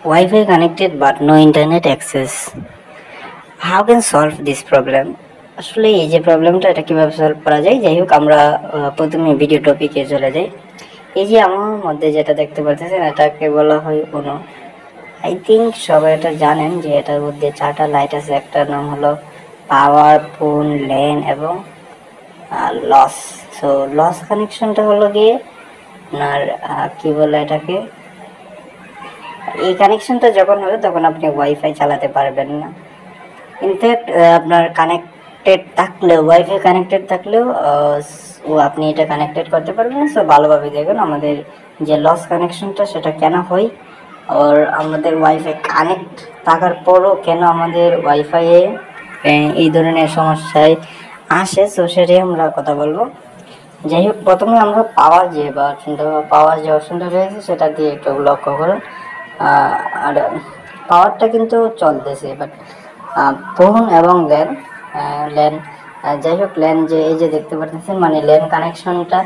Wi-Fi connected but no internet access. How can solve this problem? আসলে এই যে প্রবলেমটা এটা কিভাবে সলভ করা যায়, যাই হোক আমরা প্রথমে ভিডিও টপিকে চলে যাই। এই যে আমার মধ্যে যেটা দেখতে পাচ্ছেন এটাকে বলা হয় কোনো, আই থিঙ্ক সবাই এটা জানেন যে এটার মধ্যে 4টা লাইট আছে। একটার নাম হলো পাওয়ার, ফোন, ল্যান এবং লস। সো লস কানেকশনটা হলো গিয়ে আপনার কি বলে এটাকে, এই কানেকশনটা যখন হবে তখন আপনি ওয়াইফাই চালাতে পারবেন না। ইনফ্যাক্ট আপনার কানেক্টেড থাকলেও, ওয়াইফাই কানেক্টেড থাকলেও আপনি এটা কানেক্টেড করতে পারবেন না। সো ভালোভাবে দেখুন আমাদের যে লস কানেকশনটা সেটা কেন হয়, আর আমাদের ওয়াইফাই কানেক্ট থাকার পরও কেন আমাদের ওয়াইফাইয়ে এই ধরনের সমস্যায় আসে। সো সেটাই আমরা কথা বলবো। যাই হোক, প্রথমে আমরা পাওয়ার যে অপশনটা রয়েছে সেটা দিয়ে একটু লক্ষ্য করুন। আর পাওয়ারটা কিন্তু চলতেছে, বাট ফোন এবং ল্যান যাই হোক ল্যান যে এই যে দেখতে পাচ্ছেন, মানে ল্যান কানেকশনটা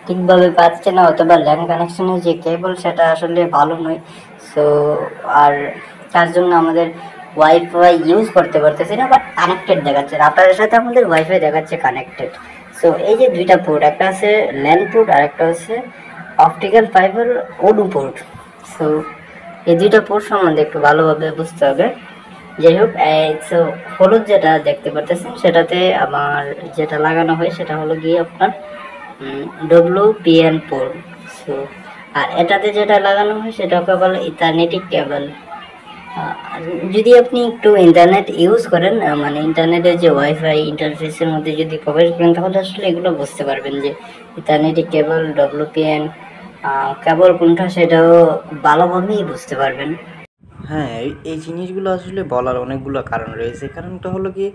ঠিকভাবে পাচ্ছে না, অথবা ল্যান কানেকশনের যে কেবল সেটা আসলে ভালো নয়। সো আর তার জন্য আমাদের ওয়াইফাই ইউজ করতে পারতেছি না, বাট কানেক্টেড দেখাচ্ছে। আপনার সাথে আমাদের ওয়াইফাই দেখাচ্ছে কানেক্টেড। সো এই যে দুইটা পোর্ট, একটা আছে ল্যান পোর্ট আর একটা হচ্ছে অপটিক্যাল ফাইবার ওডু পোর্ট। সো এই দুইটা পোর্ট সম্বন্ধে একটু ভালোভাবে বুঝতে হবে। যাই হোক, সো হলুদ যেটা দেখতে পারতেছেন সেটাতে আমার যেটা লাগানো হয় সেটা হলো গিয়ে আপনার WPN পোর্ট। সো আর এটাতে যেটা লাগানো হয় সেটাকে বলে ইথারনেটিক কেবল। যদি আপনি একটু ইন্টারনেট ইউজ করেন, মানে ইন্টারনেটের যে ওয়াইফাই ইন্টারফেসের মধ্যে যদি প্রবেশ করেন, তাহলে আসলে এগুলো বুঝতে পারবেন যে ইথারনেটিক কেবল, WPN কেবল কোনটা সেটাও ভালোভাবেই বুঝতে পারবেন। হ্যাঁ, এই জিনিসগুলো আসলে বলার অনেকগুলো কারণ রয়েছে। কারণটা হলো কি,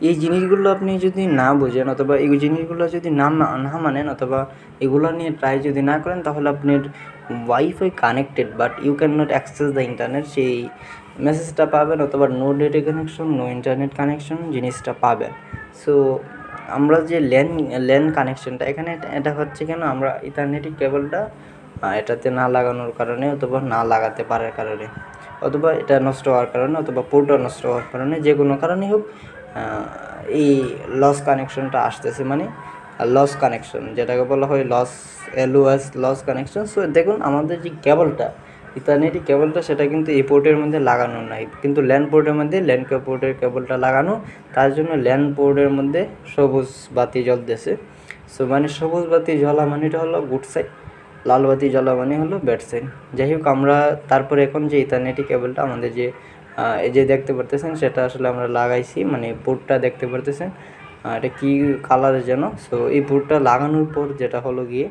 এই জিনিসগুলো আপনি যদি না বোঝেন অথবা এই জিনিসগুলো যদি না মানেন অথবা এগুলো নিয়ে ট্রাই যদি না করেন, তাহলে আপনার wifi connected but you cannot access the internet সেই মেসেজটা পাবেন, অথবা no data connection, no internet connection জিনিসটা পাবেন। সো আমরা যে ল্যান কানেকশনটা এখানে এটা হচ্ছে কেন, আমরা ইথারনেটিক কেবলটা এটাতে না লাগানোর কারণে অথবা না লাগাতে পারার কারণে, অথবা এটা নষ্ট হওয়ার কারণে, অথবা পোর্টটা নষ্ট হওয়ার কারণে, যে কোনো কারণেই হোক এই লস কানেকশনটা আসতেছে। মানে লস কানেকশন যেটাকে বলা হয় লস কানেকশন। সো দেখুন আমাদের যে কেবলটা, ইথারনেট কেবলটা, সেটা কিন্তু এই পোর্টের মধ্যে লাগানো নাই, কিন্তু ল্যান পোর্টের মধ্যে পোর্টের কেবলটা লাগানো। তার জন্য ল্যান পোর্টের মধ্যে সবুজ বাতি জ্বলতেছে। সো মানে সবুজ বাতি জ্বলা মানেটা হলো গুড সাইড, লাল বাতি জ্বলা মানে হলো ব্যাড সাইড। যাই হোক, আমরা তারপরে এখন যে ইথারনেট কেবলটা আমাদের যে এই যে দেখতে পারতেছেন সেটা আসলে আমরা লাগাইছি, মানে পোর্টটা দেখতে পারতেছেন এটা কি কালারের যেন। সো এই পোর্টটা লাগানোর পর যেটা হলো গিয়ে,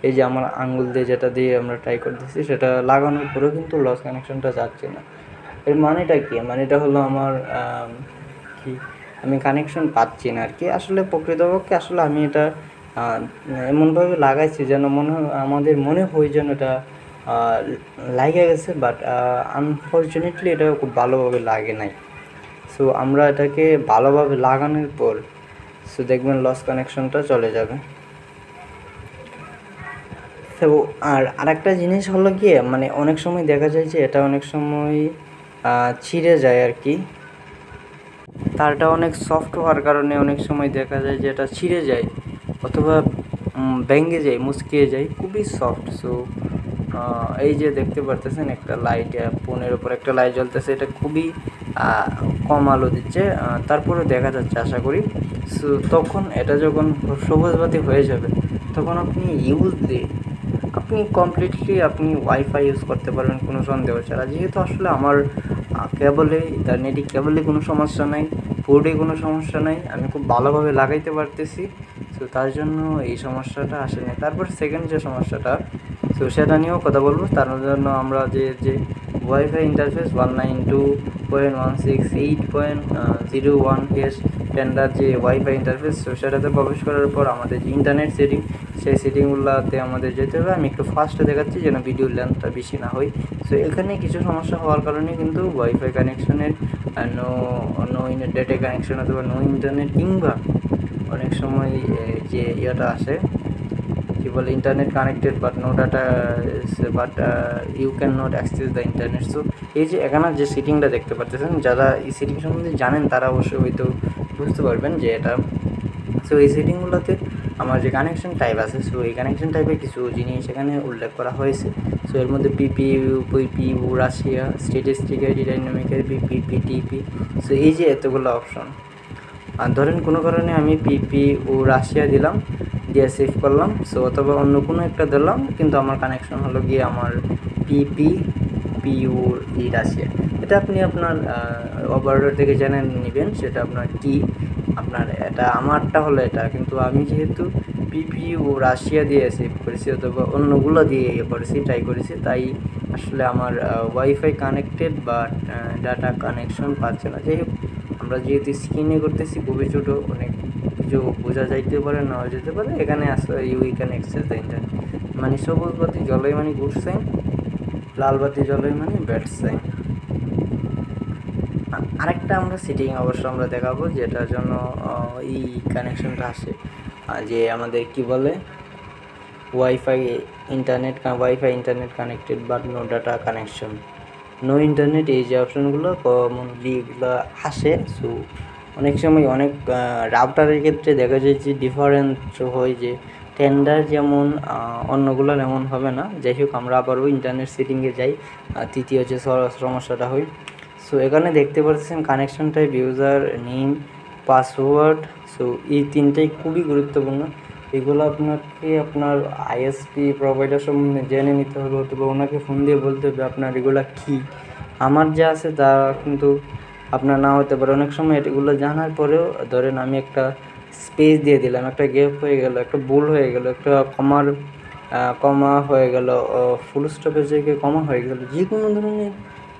এই যে আমার আঙ্গুল দিয়ে যেটা দিয়ে আমরা ট্রাই করতেছি, সেটা লাগানোর পরেও কিন্তু লস কানেকশনটা যাচ্ছে না। এর মানেটা কি? মানেটা হলো আমার কি আমি কানেকশন পাচ্ছি না আর কি। আসলে প্রকৃতপক্ষে আসলে আমি এটা এমনভাবে লাগাইছি যেন আমাদের মনে হয় যেন এটা লাগে গেছে, বাট আনফর্চুনেটলি এটা খুব ভালোভাবে লাগে নাই। সো আমরা এটাকে ভালোভাবে লাগানোর পর সো দেখবেন লস কানেকশনটা চলে যাবে। তো আরেকটা জিনিস হলো গিয়ে, মানে অনেক সময় দেখা যায় যে এটা অনেক সময় ছিঁড়ে যায় আর কি। তারটা অনেক সফট হওয়ার কারণে অনেক সময় দেখা যায় যে এটা ছিঁড়ে যায় অথবা ভেঙে যায়, মুচকিয়ে যায়, খুবই সফট। সো এই যে দেখতে পারতেছেন একটা লাইট, ফোনের ওপর একটা লাইট জ্বলতেছে, এটা খুবই কম আলো দিচ্ছে, তারপরে দেখা যাচ্ছে আশা করি। সো তখন এটা যখন সবুজ বাতি হয়ে যাবে, তখন আপনি কমপ্লিটলি আপনি ওয়াইফাই ইউজ করতে পারবেন কোনো সন্দেহ ছাড়া। যেহেতু আসলে আমার কেবলে, ইন্টারনেটে কেবলে কোনো সমস্যা নাই, পোর্টে কোনো সমস্যা নাই, আমি খুব ভালোভাবে লাগাইতে পারতেছি। সো তার জন্য এই সমস্যাটা আসে না। তারপর সেকেন্ড যে সমস্যাটা, সো সেটা নিয়েও কথা বলবো। তার জন্য আমরা যে ওয়াইফাই ইন্টারফেস 192.168.01 স্ট্যান্ডার্ড যে ওয়াইফাই ইন্টারফেস, সো সেটাতে প্রবেশ করার পর আমাদের যে ইন্টারনেট সেটিং, সেই সেটিংগুলোতে আমাদের যেতে হবে। আমি একটু ফাস্টে দেখাচ্ছি যেন ভিডিও লেন্থটা বেশি না হয়। সো এখানে কিছু সমস্যা হওয়ার কারণে কিন্তু ওয়াইফাই কানেকশনের নো ডেটা কানেকশন অথবা নো ইন্টারনেট, কিংবা অনেক সময় যে ইয়েটা আসে কি বলে internet connected but no data but you cannot access the internet. So এই যে এখানে যে সেটিংটা দেখতে পাচ্ছেন, যারা এই সেটিং সম্বন্ধে জানেন তারা অবশ্যই হয়তো বুঝতে পারবেন যে এটা। সো এই সেটিংগুলোতে আমার যে কানেকশন টাইপ আছে, সো এই কানেকশন টাইপের কিছু জিনিস এখানে উল্লেখ করা হয়েছে। সো এর মধ্যে PPU, Russia, statistic ID, dynamic ID, PPTP. So এই যে এতগুলো অপশন, আর ধরেন কোনো কারণে আমি পিপিইউ রাশিয়া দিলাম, দিয়ে সেভ করলাম। সো অথবা অন্য কোনো একটা দিলাম, কিন্তু আমার কানেকশন হলো গিয়ে আমার পিপিইউ রাশিয়া। এটা আপনি আপনার অপারেটর থেকে জেনে নেবেন সেটা আপনার কি। আপনার এটা আমারটা হলো এটা, কিন্তু আমি যেহেতু পিপিইউ রাশিয়া দিয়ে সেভ করেছি অথবা অন্যগুলো দিয়ে করেছি, ট্রাই করেছি, তাই আসলে আমার ওয়াইফাই কানেক্টেড বা ডাটা কানেকশন পাচ্ছে না। যাই হোক, আমরা যেহেতু স্ক্রিনে করতেছি খুবই ছোটো, অনেক কিছু বোঝা যাইতে পারে, নাও যেতে পারে। এখানে আসলে you can access the internet, মানে সবুজ বাতি জ্বলে মানে গুড সাইন, লাল বাতি জ্বলে মানে ব্যাড সাইন। আরেকটা আমরা সেটিং অবশ্য আমরা দেখাবো যেটার জন্য এই কানেকশনটা আসে, যে আমাদের কি বলে wifi internet connected but no data connection, no internet. এই যে অপশনগুলো কমনলি এগুলো আসে। সো অনেক সময় অনেক রাউটারের ক্ষেত্রে দেখা যায় যে ডিফারেন্ট হয়, যে টেন্ডার যেমন অন্যগুলোর এমন হবে না। যাই হোক, আমরা আবারও ইন্টারনেট সেটিংয়ে যাই, তৃতীয় যে সমস্যাটা হয়। সো এখানে দেখতে পাচ্ছেন connection type, user name, password. So এই তিনটাই খুবই গুরুত্বপূর্ণ। এগুলো আপনাকে আপনার আইএসপি প্রোভাইডার সম্বন্ধে জেনে নিতে হবে, অথবা ওনাকে ফোন দিয়ে বলতে হবে আপনার এগুলো কী। আমার যা আছে তা কিন্তু আপনার না হতে পারে। অনেক সময় এগুলো জানার পরেও ধরেন আমি একটা স্পেস দিয়ে দিলাম, একটা গ্যাপ হয়ে গেল, একটা ভুল হয়ে গেল, একটা কমা হয়ে গেল, ফুল স্টপের জায়গায় কমা হয়ে গেল, যে কোনো ধরনের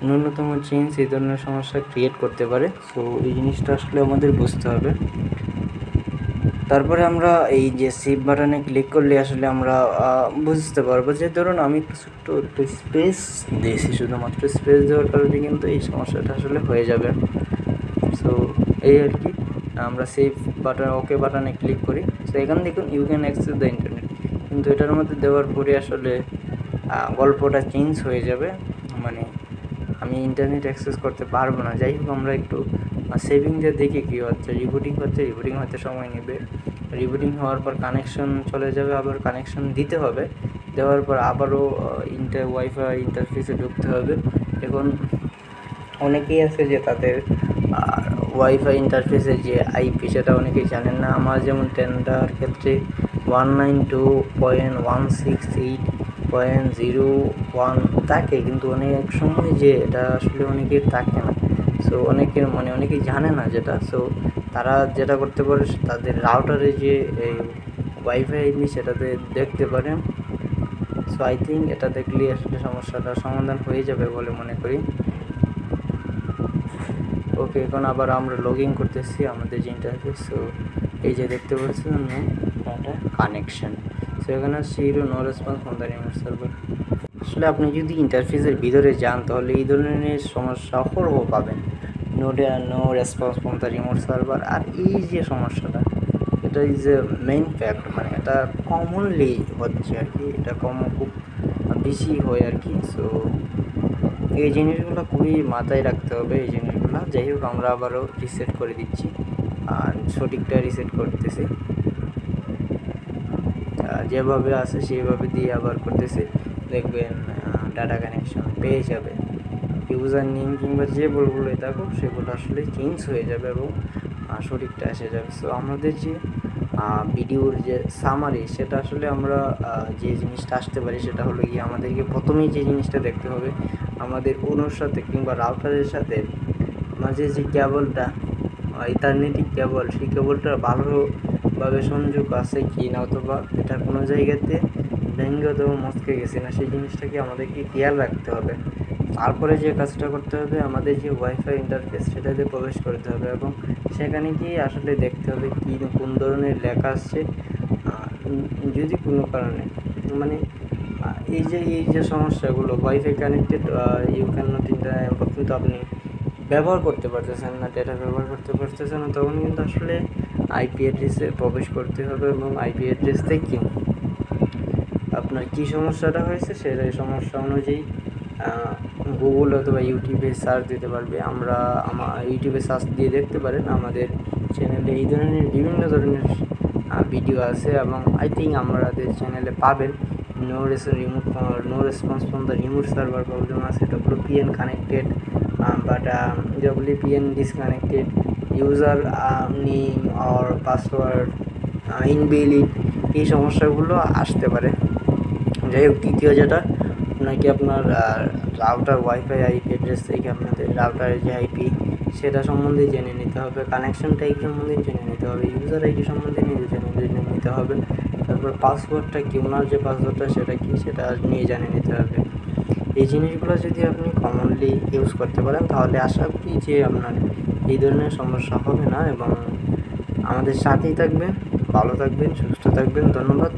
ন্যূনতম চেঞ্জ এই ধরনের সমস্যা ক্রিয়েট করতে পারে। সো এই জিনিসটা আসলে আমাদের বুঝতে হবে। তারপরে আমরা এই যে সেভ বাটনে ক্লিক করলে আসলে আমরা বুঝতে পারবো যে ধরুন আমি একটু স্পেস দিয়েছি, শুধুমাত্র স্পেস দেওয়ার কারণে কিন্তু এই সমস্যাটা আসলে হয়ে যাবে। সো এই আর কি, আমরা সেভ বাটন ওকে বাটনে ক্লিক করি। সো এখানে দেখুন you can access the internet, কিন্তু এটার মধ্যে দেওয়ার পরে আসলে গল্পটা চেঞ্জ হয়ে যাবে, মানে আমি ইন্টারনেট অ্যাক্সেস করতে পারবো না। যাই হোক, আমরা একটু সেভিং দিয়ে দেখি কী হচ্ছে। রিবুটিং হতে সময় নেবে। রিবুটিং হওয়ার পর কানেকশন চলে যাবে, আবার কানেকশন দিতে হবে, দেওয়ার পর আবারও ওয়াইফাই ইন্টারফেসে ঢুকতে হবে। এখন অনেকেই আছে যে তাদের ওয়াইফাই ইন্টারফেসের যে আইপি সেটা অনেকেই জানেন না। আমার যেমন টেন্ডার ক্ষেত্রে 192.168.01 থাকে, কিন্তু অনেক সময় যে এটা আসলে অনেকের থাকে না। সো অনেকেই জানে না যেটা। সো তারা যেটা করতে পারে, তাদের রাউটারে যে ওয়াইফাই আইপি সেটাতে দেখতে পারেন। সো আই থিঙ্ক এটা দেখলে আসলে সমস্যাটা সমাধান হয়ে যাবে বলে মনে করি। ওকে, এখন আবার আমরা লগ ইন করতেছি আমাদের যে ইন্টারফেস। সো এই যে দেখতে পাচ্ছেন ডাটা কানেকশন। সো এখানে zero, no response from the remote server. আসলে আপনি যদি ইন্টারফেসের ভিতরে যান তাহলে এই ধরনের সমস্যা অহরহ পাবেন, no response from the remote server. আর এই যে সমস্যাটা, এটা ইজ এ মেইন ফ্যাক্ট, মানে এটা কমনলি হচ্ছে আর কি, এটা খুব বেশি হয় আর কি। সো এই জিনিসগুলো খুবই মাথায় রাখতে হবে, এই জিনিসগুলো। যাই হোক, আমরা আবারও রিসেট করে দিচ্ছি, আর সঠিকটা রিসেট করতেছি, যেভাবে আছে সেইভাবে দিয়ে আবার করতেছি। দেখবেন ডাটা কানেকশন পেয়ে যাবে। ইউজার নেম কিংবা যে বলগুলোই থাকুক সেগুলো আসলে চেঞ্জ হয়ে যাবে এবং সঠিকটা এসে যাবে। সো আমাদের যে ভিডিওর যে সামারি, সেটা আসলে আমরা যে জিনিসটা আসতে পারি সেটা হলো গিয়ে আমাদেরকে প্রথমেই যে জিনিসটা দেখতে হবে, আমাদের ওনোর সাথে কিংবা রাউটারের সাথে মাঝে যে কেবলটা, ইথারনেটিক কেবল, সেই কেবলটা ভালোভাবে সংযোগ আছে কি না, অথবা এটা কোনো জায়গাতে ভেঙে অথবা মচকে গেছে না, সেই জিনিসটাকে আমাদেরকে খেয়াল রাখতে হবে। তারপরে যে কাজটা করতে হবে, আমাদের যে ওয়াইফাই ইন্টারফেস সেটাতে প্রবেশ করতে হবে এবং সেখানে গিয়ে আসলে দেখতে হবে কোন ধরনের লেখা আসছে। যদি কোনো কারণে মানে এই যে সমস্যাগুলো, wifi connected you cannot internet, কিন্তু আপনি ব্যবহার করতে পারতেছেন না, ডেটা ব্যবহার করতে পারতেছেন না, তখন কিন্তু আসলে আইপি অ্যাড্রেসে প্রবেশ করতে হবে এবং আইপি অ্যাড্রেস থেকে আপনার কী সমস্যাটা হয়েছে সেই সমস্যা অনুযায়ী গুগল অথবা ইউটিউবে সার্চ দিতে পারবে। আমার ইউটিউবে সার্চ দিয়ে দেখতে পারেন, আমাদের চ্যানেলে এই ধরনের বিভিন্ন ধরনের ভিডিও আছে এবং আই থিঙ্ক আমাদের চ্যানেলে পাবেন। No response from the remote server problem আছে, WPN connected but WPN disconnected, user name or password invalid, এই সমস্যাগুলো আসতে পারে। যাই হোক, তৃতীয় যেটা নাকি আপনার রাউটার ওয়াইফাই আইপি অ্যাড্রেস থেকে আপনাদের রাউটারের যে আইপি সেটা সম্বন্ধে জেনে নিতে হবে, কানেকশন টাইপ সম্বন্ধে জেনে নিতে হবে, ইউজার আইডি সম্বন্ধে জেনে নিতে হবে, তারপর পাসওয়ার্ডটা কি, ওনার যে পাসওয়ার্ডটা সেটা কি সেটা নিয়ে জেনে নিতে হবে। এই জিনিসগুলো যদি আপনি কমনলি ইউজ করতে পারেন তাহলে আশা করি যে আপনার এই ধরনের সমস্যা হবে না এবং আমাদের সাথেই থাকবেন। ভালো থাকবেন, সুস্থ থাকবেন। ধন্যবাদ।